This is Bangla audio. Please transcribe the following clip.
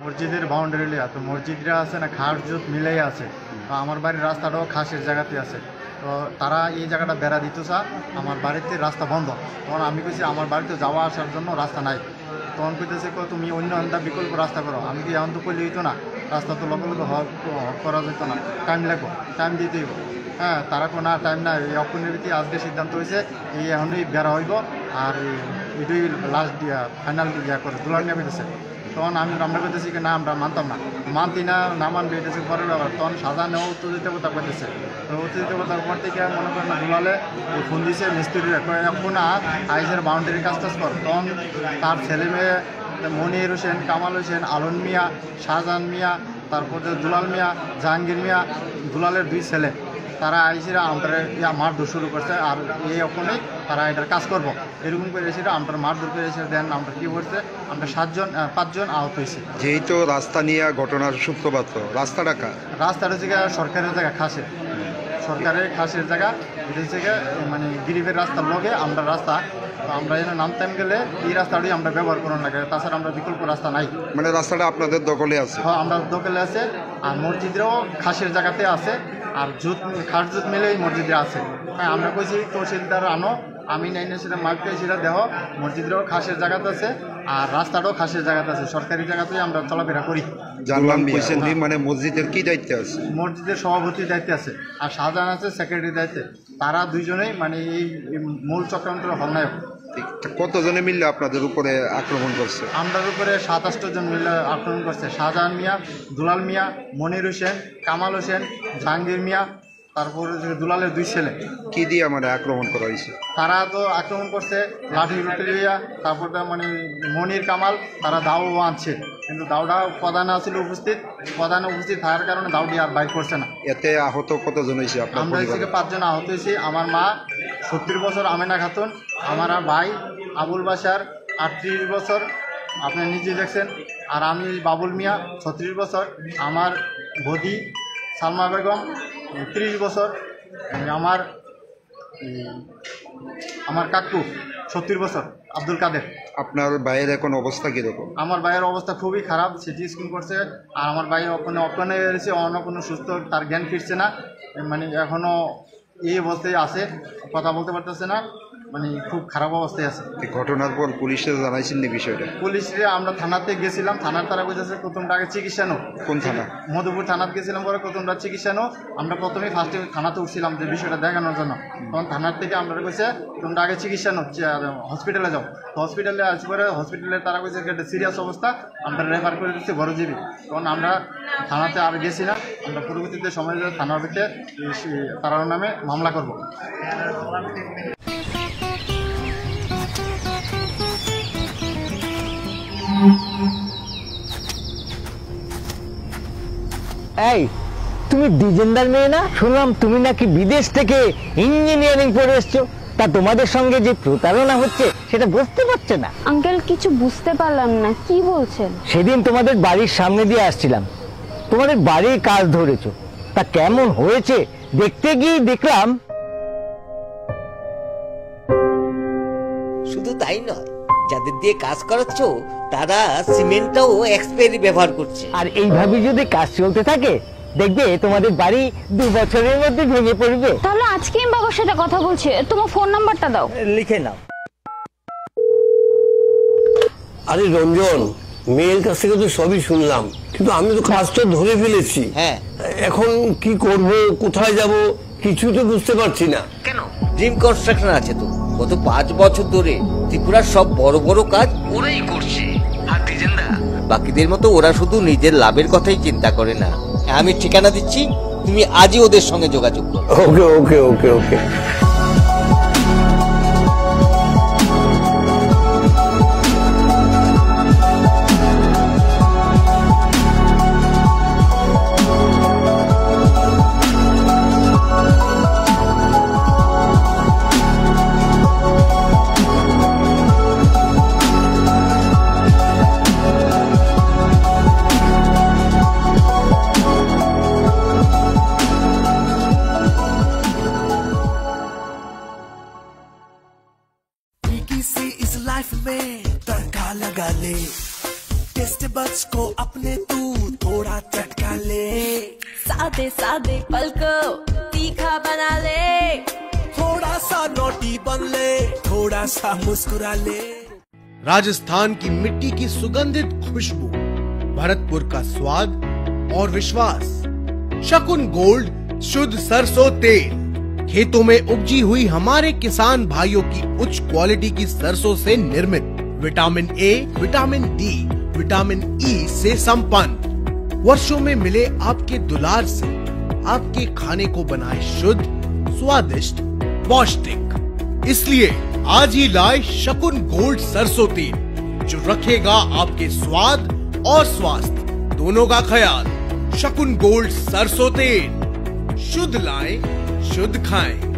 মসজিদের বাউন্ডারি লিয়া তো মসজিদরা আছে না খাস জুত মিলেই আছে। তো আমার বাড়ির রাস্তাটাও খাসের জায়গাতে আছে। তো তারা এই জায়গাটা বেড়া দিত চা, আমার বাড়িতে রাস্তা বন্ধ। তখন আমি কইছি আমার বাড়িতে যাওয়া আসার জন্য রাস্তা নাই। তখন কইতেছে তুমি অন্য একটা বিকল্প রাস্তা করো। আমি কি এখন তো করলে হইতো না, রাস্তা তো লগে লগে করা যেত না, টাইম লাগবো, টাইম দিতে হইব। হ্যাঁ, তারা কোনো না টাইম না, এই অক্ষণের ভিত্তি আজকে সিদ্ধান্ত হয়েছে এই এখনই বেড়া হইব। আর এটাই লাস্ট দিয়া ফাইনাল ইয়া করে দুলার নিয়ে পেতেছে। তখন আমরা করতেছি কি না, আমরা মানতাম না, মানতি না, না মানবে এটা হচ্ছে পরের ব্যাপার। তখন সাজানো উত্তর দিতে কথা করতেছে। তো উত্তর দিতে কথার পর থেকে মনে করেন দুলালে ফোন দিয়েছে মিস্ত্রিরা, এখন আইসের বাউন্ডারির কাজ টাজ কর। তখন তার ছেলে মেয়ে মনির হোসেন, কামাল হোসেন, আলন মিয়া, শাহজাহান মিয়া, তারপরে দুলাল মিয়া, জাহাঙ্গীর মিয়া, দুলালের দুই ছেলে, তারা আইসিরা আমরা মারধর শুরু করছে। আর এই ওখানেই তারা এটার কাজ করব এরকম করে এসে আমরা মারধর করে এসে দেন। আমরা কী করছে, আমরা 5জন আহত হয়েছি। যেহেতু রাস্তা নিয়ে ঘটনার সূত্রপাত, রাস্তাটা রাস্তাটা হচ্ছে সরকারের জায়গা, খাসের সরকারের খাসের জায়গা। এটা হচ্ছে মানে গরিবের রাস্তার লগে আমরা রাস্তা। তো আমরা এখানে নামতাম গেলে এই রাস্তাটাই আমরা ব্যবহার করার লাগে, তাছাড়া আমরা বিকল্প রাস্তা নাই। মানে রাস্তাটা আপনাদের দখলে আছে? হ্যাঁ, আমরা দখলে আছে। আর মসজিদেরও খাসের জায়গাতে আছে, আর খাস জুত মিলেই মসজিদে আছে। হ্যাঁ, আমরা কইছি তহসিলদার আনো, আমি নাইনে সেটা মার্কে সেটা দেহ। মসজিদেরও খাসের জায়গাতে আছে, আর রাস্তাটাও খাসের জায়গাতে আছে, সরকারি জায়গাতেই আমরা চলাফেরা করি। জানলাম মানে মসজিদের কি দায়িত্বে আছে? মসজিদের সভাপতির দায়িত্বে আছে, আর শাহজাহান আছে সেক্রেটারির দায়িত্বে। তারা দুইজনেই মানে এই মূল চক্রান্তের হলনায়ক। কতজনে মিললে আপনাদের উপরে আক্রমণ করছে? আমরার উপরে 7-8 জন মিলে আক্রমণ করছে। শাহজাহান মিয়া, দুলাল মিয়া, মনির হোসেন, কামাল হোসেন, জাহাঙ্গীর মিয়া, তারপরে দুলালের দুই ছেলে। কি দিয়ে মানে আক্রমণ করা হয়েছে? তারা তো আক্রমণ করছে লাঠি লুটিয়া। তারপরে মানে মনির, কামাল তারা দাও আনছে, কিন্তু দাউটা প্রধানে আসলে প্রধানে উপস্থিত থাকার কারণে দাউটি আর বাইক করছে না। এতে আহত কতজন হয়েছে? আমরা থেকে 5 জন আহত হয়েছি। আমার মা 70 বছর আমেনা খাতুন, আমার ভাই আবুল বাসার 38 বছর, আপনি নিজে দেখছেন। আর আমি বাবুল মিয়া 36 বছর, আমার বদি সালমা বেগম 30 বছর, আমার কাকু 70 বছর আব্দুল কাদের। আপনার ভাইয়ের এখন অবস্থা কীরকম? আমার ভাইয়ের অবস্থা খুবই খারাপ, সিটি স্ক্যান করছে। আর আমার ভাই অজ্ঞান হয়ে গেছে, অন্য কোনো সুস্থ, তার জ্ঞান ফিরছে না, মানে এখনও এই অবস্থায় আছে, কথা বলতে পারতেছে না, মানে খুব খারাপ অবস্থায় আছে। ঘটনার পর পুলিশে জানাইছেন না বিষয়টা? পুলিশে আমরা থানাতে গেছিলাম, থানার তারা বলতেছে প্রথমটা আগে চিকিৎসা নো। কোন থানা? মধুপুর থানাতে গেছিলাম, পরে প্রথমটা চিকিৎসা নো। আমরা প্রথমেই ফার্স্টে থানাতে উঠছিলাম যে বিষয়টা দেখানোর জন্য। তখন থানার থেকে আমরা কইছে তোমরা আগে চিকিৎসা নো, হসপিটালে যাও। তো হসপিটালে আসে পরে হসপিটালে তারা কইছে একটা সিরিয়াস অবস্থা, আমরা রেফার করে দিচ্ছি বড়জীবী। তখন আমরা থানাতে আর গেছি না, আমরা পরবর্তীতে সময় থানার ভিতরে তার নামে মামলা করব। এই তুমি ডিজেন্দার মেয়ে না? শুনলাম তুমি নাকি বিদেশ থেকে ইঞ্জিনিয়ারিং পড়ে এসছো। তা তোমাদের সঙ্গে যে প্রতারণা হচ্ছে সেটা বুঝতে পারছে না? আঙ্কেল কিছু বুঝতে পারলাম না, কি বলছেন? সেদিন তোমাদের বাড়ির সামনে দিয়ে আসছিলাম, তোমাদের বাড়ির কাজ ধরেছো। তা কেমন হয়েছে দেখতে গিয়ে দেখলাম। শুধু তাই নয়, যাদের দিয়ে কাজ করাচ্ছ তারা সিমেন্টটাও এক্সপায়ারি ব্যবহার করছে। আর এইভাবে যদি কাজ চলতে থাকে দেখবে তোমাদের বাড়ি 2 বছরের মধ্যে ভেঙে পড়বে। তাহলে আজকে আমি বাবার সাথে কথা বলছি, তোমার ফোন নাম্বারটা দাও। লিখে নাও। আরে রঞ্জন, মেয়ের কাছ থেকে তো সবই শুনলাম, কিন্তু আমি তো কাজটা ধরে ফেলেছি। হ্যাঁ, এখন কি করব, কোথায় যাব, কিছু তো বুঝতে পারছি না। কেন? ড্রিম কনস্ট্রাকশন আছে তো, গত 5 বছর ধরে ত্রিপুরার সব বড় বড় কাজ ওরাই করছে। আর ডিজেন্দা বাকিদের মতো ওরা শুধু নিজের লাভের কথাই চিন্তা করে না। আমি ঠিকানা দিচ্ছি, তুমি আজই ওদের সঙ্গে যোগাযোগ করো। ওকে ওকে ওকে ওকে। अपने तू थोड़ा चटका ले, सादे सादे पल को तीखा बना ले, थोड़ा सा नोटी बन ले, थोड़ा सा मुस्कुरा ले। राजस्थान की मिट्टी की सुगंधित खुशबू, भरतपुर का स्वाद और विश्वास। शकुन गोल्ड शुद्ध सरसों तेल खेतों में उपजी हुई हमारे किसान भाइयों की उच्च क्वालिटी की सरसों से निर्मित, vitamin A, vitamin D, vitamin E से संपन्न, वर्षों में मिले आपके दुलार से आपके खाने को बनाए शुद्ध, स्वादिष्ट, पौष्टिक। इसलिए आज ही लाए शकुन गोल्ड सरसों तेल, जो रखेगा आपके स्वाद और स्वास्थ्य दोनों का ख्याल। शकुन गोल्ड सरसों तेल, शुद्ध लाएं, शुद्ध खाएं।